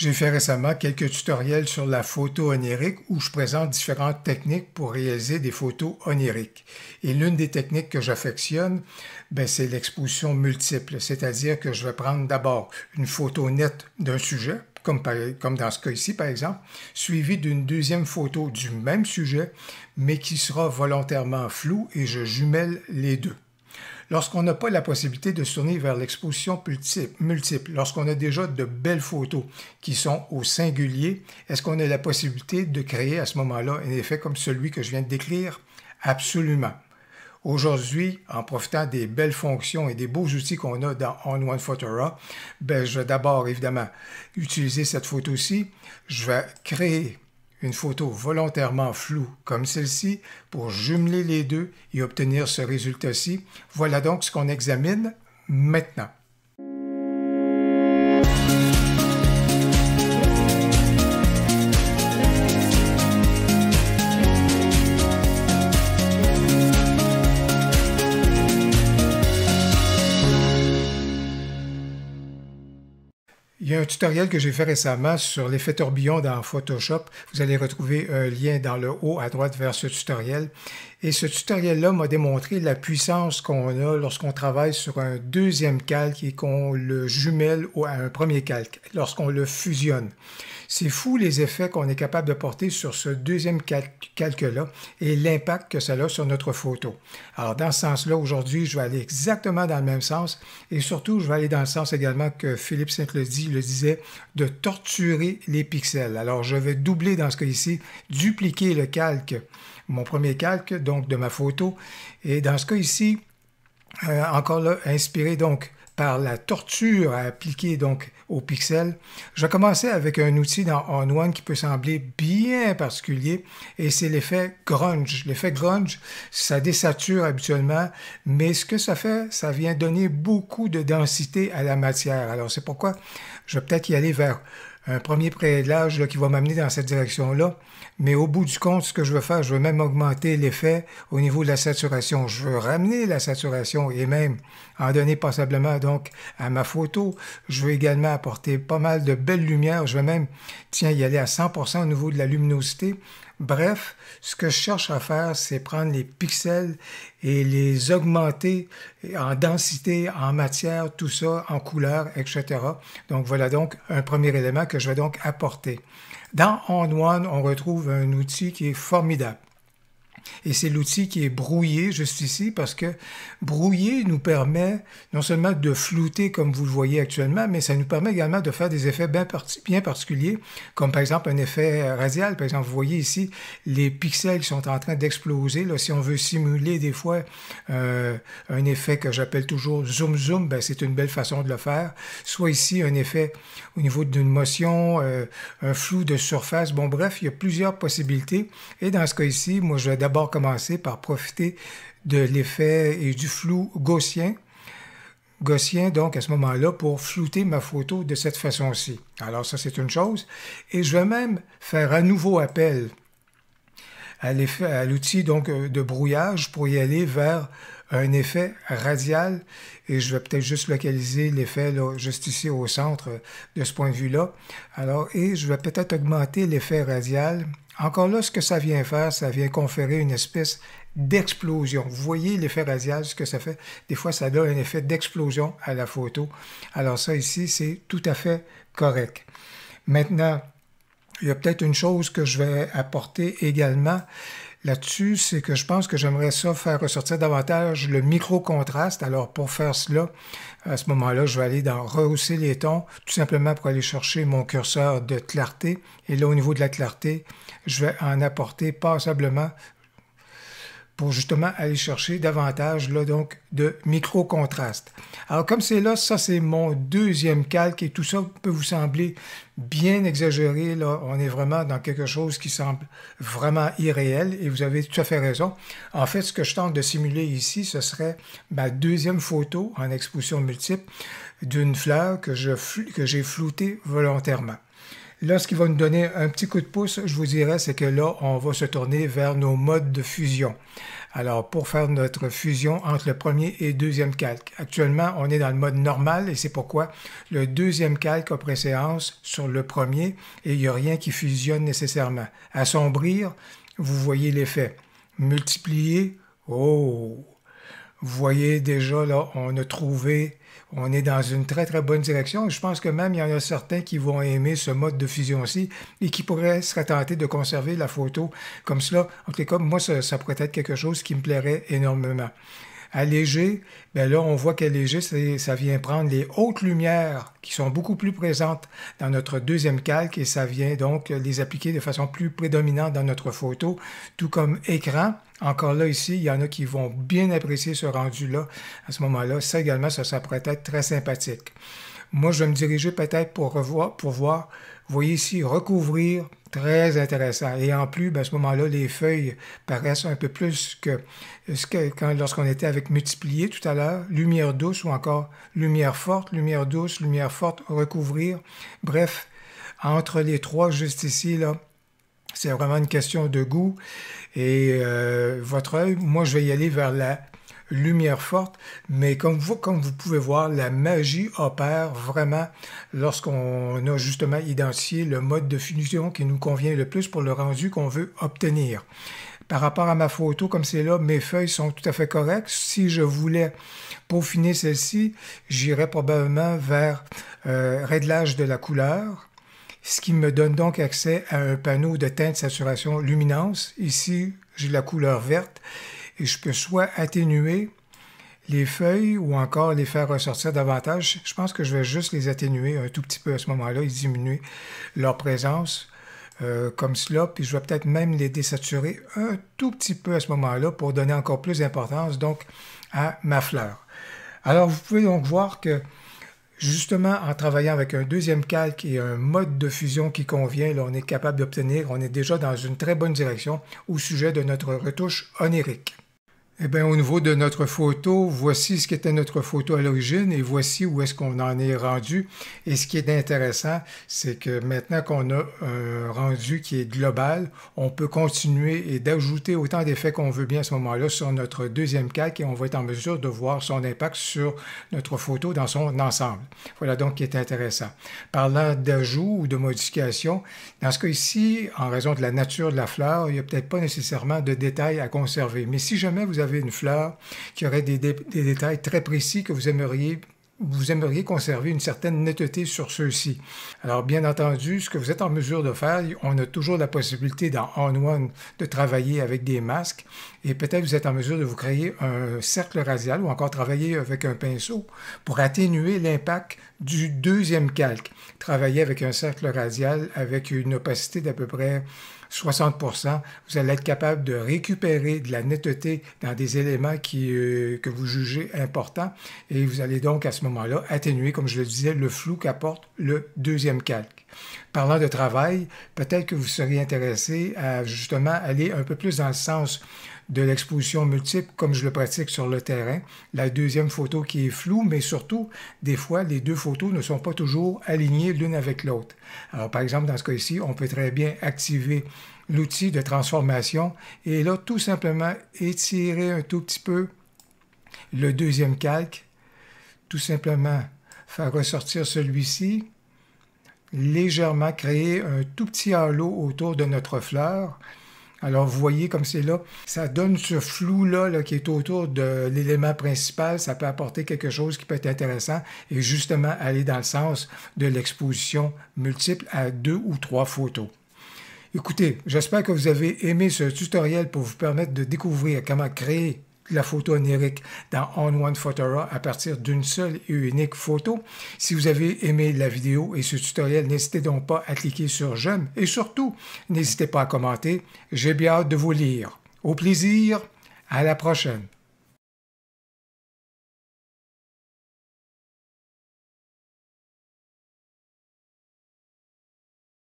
J'ai fait récemment quelques tutoriels sur la photo onirique où je présente différentes techniques pour réaliser des photos oniriques. Et l'une des techniques que j'affectionne, c'est l'exposition multiple, c'est-à-dire que je vais prendre d'abord une photo nette d'un sujet, comme dans ce cas ici par exemple, suivie d'une deuxième photo du même sujet, mais qui sera volontairement floue et je jumelle les deux. Lorsqu'on n'a pas la possibilité de se tourner vers l'exposition multiple, lorsqu'on a déjà de belles photos qui sont au singulier, est-ce qu'on a la possibilité de créer à ce moment-là un effet comme celui que je viens de décrire? Absolument. Aujourd'hui, en profitant des belles fonctions et des beaux outils qu'on a dans On1 Photo, je vais d'abord évidemment utiliser cette photo-ci. Je vais créer une photo volontairement floue comme celle-ci pour jumeler les deux et obtenir ce résultat-ci. Voilà donc ce qu'on examine maintenant. Il y a un tutoriel que j'ai fait récemment sur l'effet tourbillon dans Photoshop. Vous allez retrouver un lien dans le haut à droite vers ce tutoriel. Et ce tutoriel-là m'a démontré la puissance qu'on a lorsqu'on travaille sur un deuxième calque et qu'on le jumelle à un premier calque, lorsqu'on le fusionne. C'est fou les effets qu'on est capable de porter sur ce deuxième calque-là et l'impact que ça a sur notre photo. Alors dans ce sens-là, aujourd'hui, je vais aller exactement dans le même sens et surtout, je vais aller dans le sens également que Philippe Saint-Ledy le disait, de torturer les pixels. Alors je vais doubler dans ce cas ici, dupliquer le calque, mon premier calque donc de ma photo et dans ce cas ici, encore là, inspiré donc par la torture à appliquer donc aux pixels. Je vais commencer avec un outil dans On1 qui peut sembler bien particulier et c'est l'effet grunge. L'effet grunge, ça désature habituellement, mais ce que ça fait, ça vient donner beaucoup de densité à la matière. Alors c'est pourquoi je vais peut-être y aller vers un premier préréglage qui va m'amener dans cette direction-là. Mais au bout du compte, ce que je veux faire, je veux même augmenter l'effet au niveau de la saturation. Je veux ramener la saturation et même en donner passablement donc à ma photo. Je veux également apporter pas mal de belles lumières. Je veux même, y aller à 100% au niveau de la luminosité. Bref, ce que je cherche à faire, c'est prendre les pixels et les augmenter en densité, en matière, tout ça, en couleur, etc. Donc voilà donc un premier élément que je vais donc apporter. Dans On1, on retrouve un outil qui est formidable. Et c'est l'outil qui est brouillé juste ici parce que brouiller nous permet non seulement de flouter comme vous le voyez actuellement, mais ça nous permet également de faire des effets bien particuliers, comme par exemple un effet radial. Par exemple, vous voyez ici les pixels qui sont en train d'exploser. Si on veut simuler des fois un effet que j'appelle toujours zoom-zoom, c'est une belle façon de le faire. Soit ici un effet au niveau d'une motion, un flou de surface. Bon, bref, il y a plusieurs possibilités. Et dans ce cas ici, moi, je vais d'abord commencer par profiter de l'effet et du flou gaussien. Gaussien, donc, à ce moment-là, pour flouter ma photo de cette façon-ci. Alors, ça, c'est une chose. Et je vais même faire à nouveau appel à l'outil donc de brouillage pour y aller vers un effet radial. Et je vais peut-être juste localiser l'effet juste ici au centre de ce point de vue-là. Alors, et je vais peut-être augmenter l'effet radial. Encore là, ce que ça vient faire, ça vient conférer une espèce d'explosion. Vous voyez l'effet radial, ce que ça fait? Des fois, ça donne un effet d'explosion à la photo. Alors ça ici, c'est tout à fait correct. Maintenant, il y a peut-être une chose que je vais apporter également là-dessus, c'est que je pense que j'aimerais ça faire ressortir davantage le micro-contraste. Alors, pour faire cela, à ce moment-là, je vais aller dans rehausser les tons, tout simplement pour aller chercher mon curseur de clarté. Et là, au niveau de la clarté, je vais en apporter passablement pour justement aller chercher davantage donc de micro-contraste. Alors comme c'est là, ça c'est mon deuxième calque et tout ça peut vous sembler bien exagéré. Là, on est vraiment dans quelque chose qui semble vraiment irréel et vous avez tout à fait raison. En fait, ce que je tente de simuler ici, ce serait ma deuxième photo en exposition multiple d'une fleur que j'ai floutée volontairement. Là, ce qui va nous donner un petit coup de pouce, je vous dirais, c'est que là, on va se tourner vers nos modes de fusion. Alors, pour faire notre fusion entre le premier et deuxième calque. Actuellement, on est dans le mode normal et c'est pourquoi le deuxième calque a préséance sur le premier et il n'y a rien qui fusionne nécessairement. Assombrir, vous voyez l'effet. Multiplier, oh! Vous voyez déjà, là, on est dans une très très bonne direction. Je pense que même il y en a certains qui vont aimer ce mode de fusion-ci et qui pourraient se tenter de conserver la photo comme cela. En tout cas, moi, ça pourrait être quelque chose qui me plairait énormément. Allégé, bien là, on voit qu'allégé, ça vient prendre les hautes lumières qui sont beaucoup plus présentes dans notre deuxième calque et ça vient donc les appliquer de façon plus prédominante dans notre photo, tout comme écran. Encore là, ici, il y en a qui vont bien apprécier ce rendu-là. À ce moment-là, ça également, ça pourrait être très sympathique. Moi, je vais me diriger peut-être pour voir, vous voyez ici, recouvrir, très intéressant. Et en plus, à ce moment-là, les feuilles paraissent un peu plus que lorsqu'on était avec multiplier tout à l'heure, lumière douce ou encore lumière forte, lumière douce, lumière forte, recouvrir. Bref, entre les trois juste ici, là, c'est vraiment une question de goût. Et votre œil, moi, je vais y aller vers la lumière forte, mais comme vous pouvez voir, la magie opère vraiment lorsqu'on a justement identifié le mode de fusion qui nous convient le plus pour le rendu qu'on veut obtenir. Par rapport à ma photo, comme c'est là, mes feuilles sont tout à fait correctes. Si je voulais peaufiner celle-ci, j'irais probablement vers réglage de la couleur, ce qui me donne donc accès à un panneau de teinte, saturation, luminance. Ici, j'ai la couleur verte et je peux soit atténuer les feuilles ou encore les faire ressortir davantage. Je pense que je vais juste les atténuer un tout petit peu à ce moment-là et diminuer leur présence comme cela. Puis je vais peut-être même les désaturer un tout petit peu à ce moment-là pour donner encore plus d'importance donc à ma fleur. Alors vous pouvez donc voir que justement, en travaillant avec un deuxième calque et un mode de fusion qui convient, là, on est capable d'obtenir, on est déjà dans une très bonne direction au sujet de notre retouche onirique. Eh bien, au niveau de notre photo, voici ce qu'était notre photo à l'origine et voici où est-ce qu'on en est rendu. Et ce qui est intéressant, c'est que maintenant qu'on a un rendu qui est global, on peut continuer et d'ajouter autant d'effets qu'on veut bien à ce moment-là sur notre deuxième calque et on va être en mesure de voir son impact sur notre photo dans son ensemble. Voilà donc qui est intéressant. Parlant d'ajout ou de modification, dans ce cas ici, en raison de la nature de la fleur, il n'y a peut-être pas nécessairement de détails à conserver. Mais si jamais vous avez une fleur qui aurait des détails très précis que vous aimeriez conserver une certaine netteté sur ceux-ci. Alors, bien entendu, ce que vous êtes en mesure de faire, on a toujours la possibilité dans On-One de travailler avec des masques et peut-être vous êtes en mesure de vous créer un cercle radial ou encore travailler avec un pinceau pour atténuer l'impact du deuxième calque. Travailler avec un cercle radial avec une opacité d'à peu près 60%, vous allez être capable de récupérer de la netteté dans des éléments que vous jugez importants et vous allez donc à ce moment-là atténuer, comme je le disais, le flou qu'apporte le deuxième calque. Parlant de travail, peut-être que vous seriez intéressé à justement aller un peu plus dans le sens de l'exposition multiple comme je le pratique sur le terrain. La deuxième photo qui est floue, mais surtout, des fois, les deux photos ne sont pas toujours alignées l'une avec l'autre. Alors, par exemple, dans ce cas-ci, on peut très bien activer l'outil de transformation et là, tout simplement, étirer un tout petit peu le deuxième calque, tout simplement faire ressortir celui-ci, légèrement créer un tout petit halo autour de notre fleur. Alors, vous voyez comme c'est là, ça donne ce flou-là qui est autour de l'élément principal. Ça peut apporter quelque chose qui peut être intéressant et justement aller dans le sens de l'exposition multiple à 2 ou 3 photos. Écoutez, j'espère que vous avez aimé ce tutoriel pour vous permettre de découvrir comment créer la photo onirique dans On-One Photora à partir d'une seule et unique photo. Si vous avez aimé la vidéo et ce tutoriel, n'hésitez donc pas à cliquer sur j'aime et surtout, n'hésitez pas à commenter. J'ai bien hâte de vous lire. Au plaisir, à la prochaine.